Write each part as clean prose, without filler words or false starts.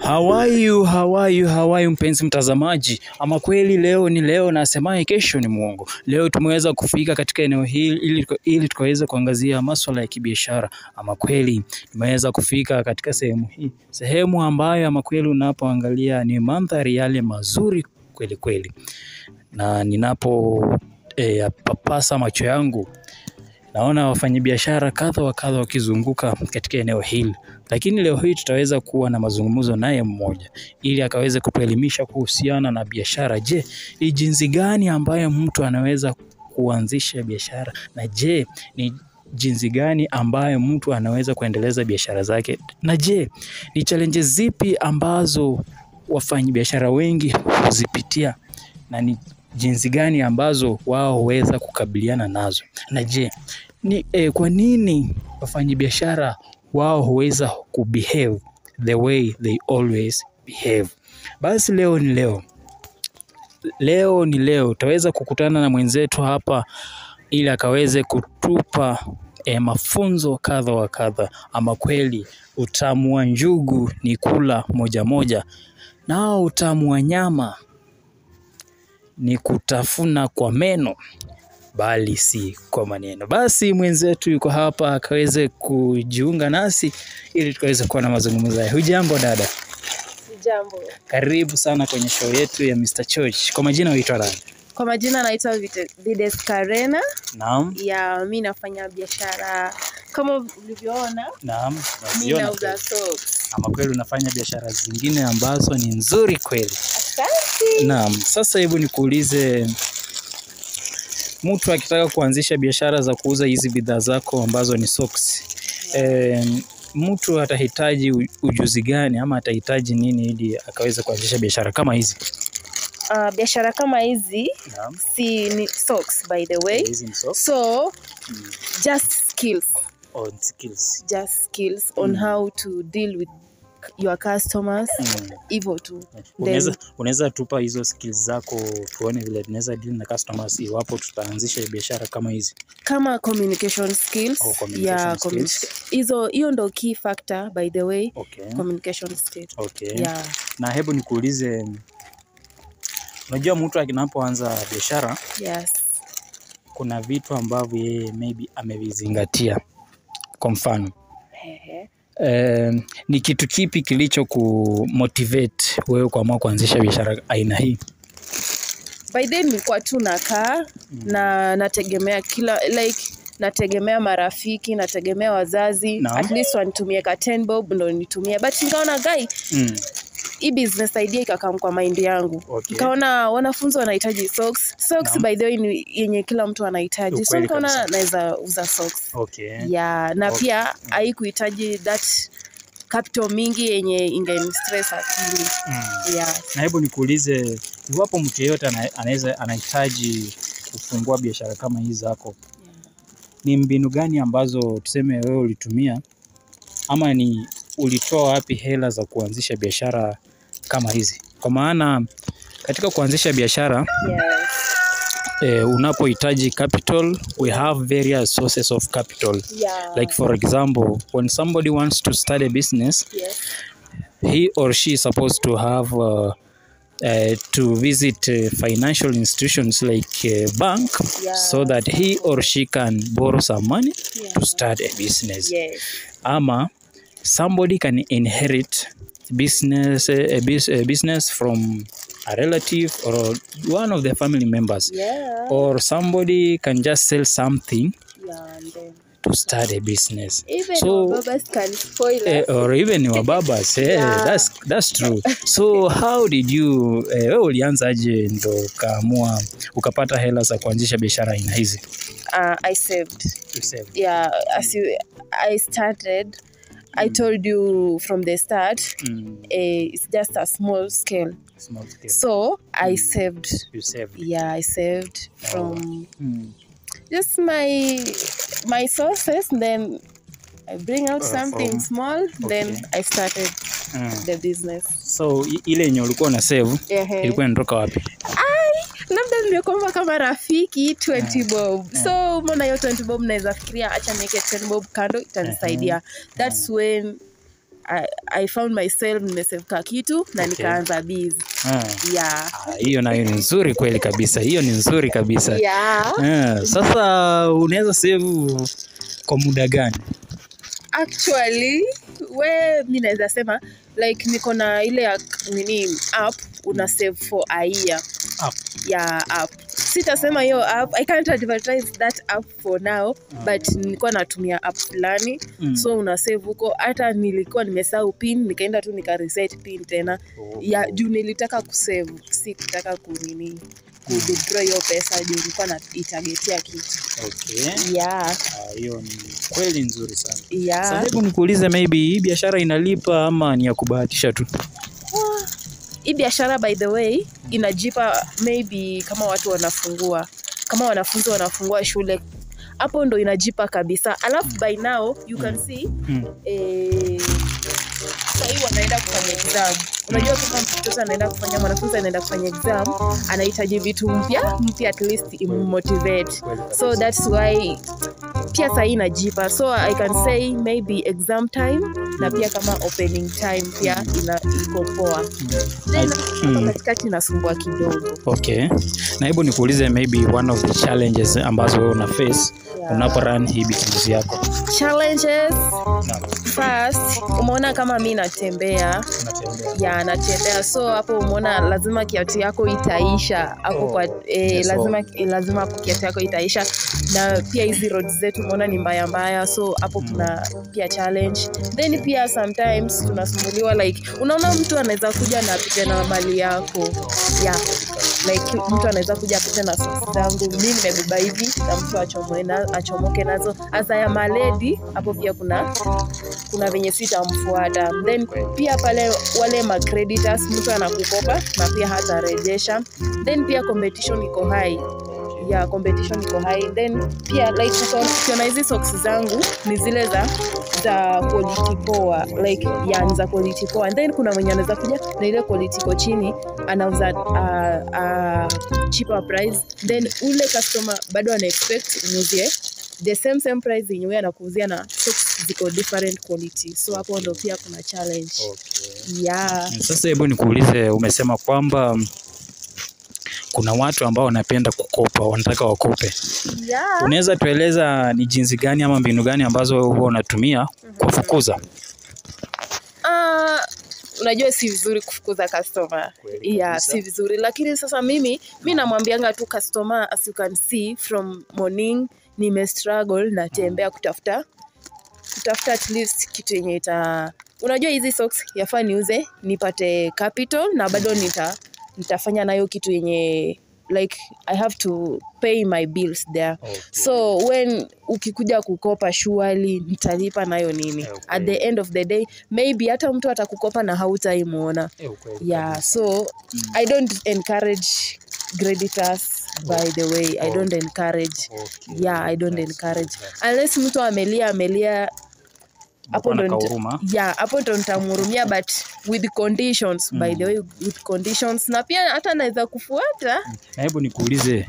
How are you mpenzi mtazamaji? Ama kweli leo ni leo na asemaye kesho ni muongo. Leo tumeweza kufika katika eneo hili ili tukaweza kuangazia masuala ya kibiashara. Ama kweli tumeweza kufika katika sehemu hii. Sehemu ambayo ama kweli unapoangalia ni mandhari yale mazuri kweli kweli. Na ninapo papasa macho yangu naona wafanyabiashara kadha wa kadha wakizunguka katika eneo hili. Lakini leo hii tutaweza kuwa na mazungumzo naye mmoja ili akaweze kutuelimisha kuhusiana na biashara. Je, ni jinsi gani ambayo mtu anaweza kuanzisha biashara? Na je, ni jinsi gani ambayo mtu anaweza kuendeleza biashara zake? Na je, ni challenges zipi ambazo wafanyabiashara wengi huzipitia? Na ni jinsi gani ambazo wao huweza kukabiliana nazo? Na je, ni kwa nini wafanyabiashara wao huweza kubehave the way they always behave? Basi leo ni leo tutaweza kukutana na mwenzetu hapa ili akaweze kutupa mafunzo kadha wa kadha. Ama kweli utamu wa njugu ni kula moja moja, nao utamu wa nyama ni kutafuna kwa meno bali si kwa maneno. Basi mwenzetu yuko hapa akaweze kujiunga nasi ili tukaweze kuwa na mazungumzo haya. Hujambo dada? Jambo. Karibu sana kwenye show yetu ya Mr. Church. Kwa majina unaitwa nani? Kwa majina naitwa Vides Karena. Naam. Ya mimi nafanya biashara kama ulivyoona. Naam. Mimi nauza socks. Ama kweli unafanya biashara zingine ambazo ni nzuri kweli. Asante. Naam. Sasa hebu nikuulize, mtu akitaka kuanzisha biashara za kuuza hizi bidhaa zako ambazo ni socks, mtu atahitaji ujuzi gani ama atahitaji nini ili akaweza kuanzisha biashara kama hizi? Biashara kama hizi si ni socks by the way. So just skills. Just skills on how to deal with your customers. Hivyo tu. Unaweza tupa hizo skills zako tuone vile tunaweza deal na customers iwapo tutaanzisha biashara kama hizi? Kama communication skills. Hiyo ndo key factor by the way. Communication skills. Yeah. Na hebu nikuulize, unajua mtu akinapoanza biashara, yes, kuna vitu ambavyo yeye maybe amevizingatia. Kwa mfano, ni kitu kipi kilicho kumotivate wewe kuamua kuanzisha biashara aina hii? By then nilikuwa tu nakaa na nategemea nategemea marafiki, nategemea wazazi, at least wanitumie ka 10 bob ndo nitumie, but nikaona guy hii business idea ikakam kwa mind yangu. Nikaona wanafunzi wanahitaji socks. By the way ni yenye kila mtu anahitaji. So nikaona naweza uza socks. Yeah, na pia haikuhitaji that capital mingi yenye inge-stress akili. Yeah. Na hebu nikuulize, iwapo mtu yeyote anahitaji kufungua biashara kama hizi zako, ni mbinu gani ambazo tuseme wewe ulitumia, ama ni ulitoa wapi hela za kuanzisha biashara kama hizi? Kwa maana katika kuanzisha biashara, unapohitaji capital, we have various sources of capital. Like for example, when somebody wants to start a business, he or she is supposed to have to visit financial institutions like a bank, so that he or she can borrow some money to start a business. Ama somebody can inherit a business from a relative or one of their family members. Or somebody can just sell something to start a business. Even wababas can spoil us. Or even wababas. That's true. So how did you ulianza aje ndo kaamua ukapata hela za kuanzisha biashara aina hizi? I saved. You saved. Yeah, I started, I told you from the start, it's just a small scale. So I saved. You saved. Yeah, I saved from just my sources. Then I bring out something small. Then I started the business. So ile yenye ulikuwa na save ilikuwa inatoka wapi? Labda nimekomba kama rafiki 20 bob. So mbona hiyo 20 bob naweza fikiria acha niweke 10 bob kando itanisaidia. That's when I found myself nimesave kitu na nikaanza busy. Yeah. Hiyo nayo ni nzuri kweli kabisa. Hiyo ni nzuri kabisa. Yeah. Sasa unaweza save kwa muda gani? Actually, mimi naweza sema like niko na ile app una save for a year. App. Sitasema hiyo app, I can't advertise that app for now, but nilikuwa natumia app fulani. So una save huko, hata nilikuwa nimesahau pin, nikaenda tu nika reset pin tena. Juu nilitaka kusave, si kutaka withdraw hiyo pesa, juu nilikuwa na itagetia kitu. Yeah. Hiyo ni kweli nzuri sana. Yeah. Sasa hebu nikuulize, maybe hii biashara inalipa ama ni ya kubahatisha tu? Hii biashara by the way inajipa maybe kama watu wanafungua, kama wanafunzi wanafungua shule, hapo ndo inajipa kabisa. Alafu by now you can see sasa wanaenda kufanya exam. Unajua kama mtoto anaenda kufanya, mwanafunzi anaenda kufanya exam, anahitaji vitu mpya at least immotivate. So that's why pia sasa inajipa. So I can say maybe exam time na pia kama opening time pia iko poa. Katikati inasumbua kidogo. Na hebu nikuulize, maybe one of the challenges ambazo wewe una face unapo run hii business yako? Challenges. First, umeona kama mimi natembea. Natembea. So hapo umeona lazima kiatu yako itaisha. Hapo kwa lazima kiatu yako itaisha. Na pia hizi roads zetu umeona ni mbaya. So hapo kuna pia challenge. Then pia sometimes tunasumbuliwa like unaona mtu anaweza kuja na apite na mali yako. Like mtu anaweza kuja apite na socks zangu. Mimi nimebeba hivi na mtu achomoke nazo. As I am a lady, hapo pia kuna venye sitamfuata. Then pia pale wale ma creditors mtu anakukopa na pia hatarejesha. Then pia competition iko high. Competition iko high. Then pia like ukiona hizi socks zangu ni zile za quality poa, like ni za quality poa. And then kuna mwenye anaweza kuja na ile quality iko chini, anauza cheaper price. Then ule customer bado ana expect unuzie the same price yenyewe anakuuzia na socks ziko different quality. So hapo ndo pia kuna challenge. Sasa hebu nikuulize, umesema kwamba kuna watu ambao wanapenda kukopa, wanataka wakope. Unaweza tueleza ni jinsi gani ama mbinu gani ambazo huwa unatumia kufukuza? Unajua si vizuri kufukuza customer. Si vizuri, lakini sasa mimi namwambianga tu customer, as you can see from morning nime struggle na tembea kutafuta at least kitu yenye unajua hizi socks yafaa niuze nipate capital na bado nitafanya nayo kitu yenye like I have to pay my bills there. So when ukikuja kukopa surely nitalipa nayo nini. At the end of the day maybe hata mtu atakukopa na hautaimuona. So I don't encourage creditors, by the way. I don't encourage. I don't encourage unless mtu amelia hapo ndo nitamhurumia, but with conditions. By the way, with conditions. Na pia hata naweza kufuata. Na hebu nikuulize,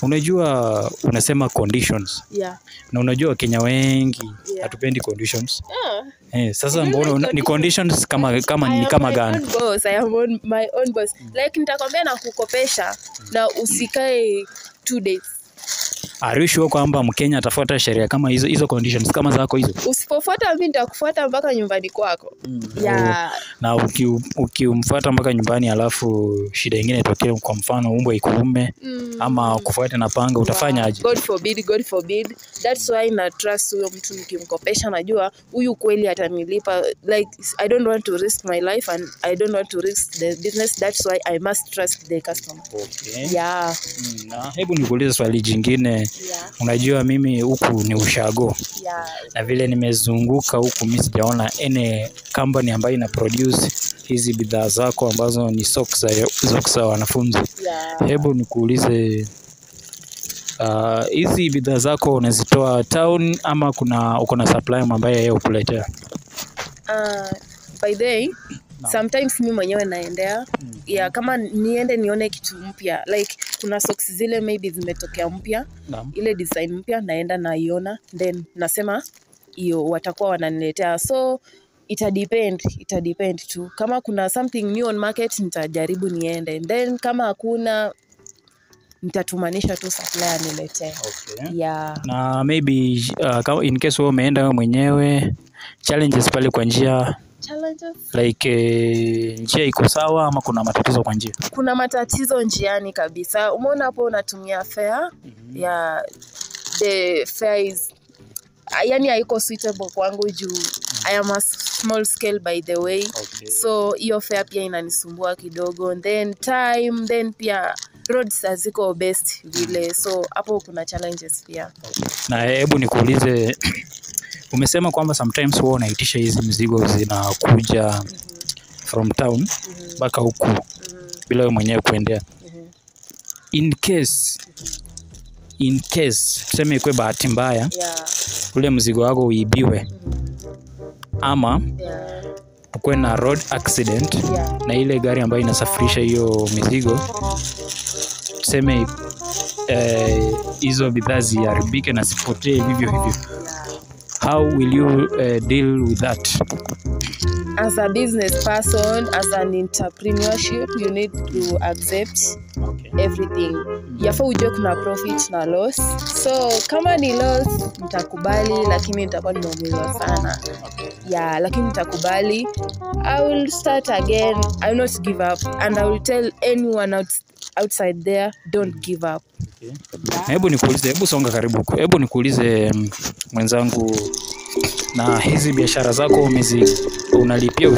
unajua unasema conditions, na unajua Kenya wengi hatupendi conditions. Sasa mbona ni conditions kama ni kama gani? I am my own boss. Like nitakwambia na kukopesha na usikae 2 days. Are you sure kwamba Mkenya atafuata sheria kama hizo conditions kama zako hizo? Usipofuata mimi nitakufuata mpaka nyumbani kwako. Na ukimfuata mpaka nyumbani alafu shida nyingine itokee, kwa mfano umbwa ikuume ama kufuata na panga, utafanya aje? God forbid. That's why na trust huyo mtu nikimkopesha, najua huyu kweli atanilipa. Like I don't want to risk my life and I don't want to risk the business. That's why I must trust the customer. Na hebu nikuulize swali jingine. Unajua mimi huku ni ushago. Na vile nimezunguka huku mimi sijaona any company ambayo ina produce hizi bidhaa zako ambazo ni socks za wanafunzi. Hebu nikuulize, hizi bidhaa zako unazitoa town ama uko na supplier ambaye yeye ukuletea? By the way, sometimes mimi mwenyewe naendea. Kama niende nione kitu mpya, like kuna socks zile maybe zimetokea mpya, ile design mpya, naenda naiona, then nasema hiyo watakuwa wananiletea. So ita depend tu. Kama kuna something new on market nitajaribu niende, and then kama hakuna nitatumanisha tu supplier niletee. Okay. Yeah. Na maybe in case wewe umeenda wewe mwenyewe, challenges pale kwa njia, challenges like njia iko sawa ama kuna matatizo kwa njia? Kuna matatizo njiani kabisa. Umeona hapo unatumia fare, yeah, the fare is yani haiko suitable kwangu juu I am a small scale by the way. Okay. So hiyo fare pia inanisumbua kidogo, and then time, then pia roads haziko best vile, so hapo kuna challenges pia. Na hebu nikuulize, umesema kwamba sometimes wewe unaitisha hizi mzigo zinakuja from town mpaka huku bila wewe mwenyewe kuendea. In case tuseme ikwe bahati mbaya, ule mzigo wako uibiwe ama ukwe na road accident, na ile gari ambayo inasafirisha hiyo mizigo tuseme hizo bidhaa ziharibike na sipotee hivyo hivyo, how will you deal with that? As a business person, as an entrepreneurship, you need to accept everything. Yafaa ujue kuna profit na loss. So kama ni loss nitakubali, lakini nitakuwa nimeumizwa sana. Yeah, lakini nitakubali. I will start again. I will not give up, and I will tell anyone outside there, don't give up. Okay. Hebu songa karibu huko. Hebu nikuulize mwenzangu, na hizi biashara zako unalipia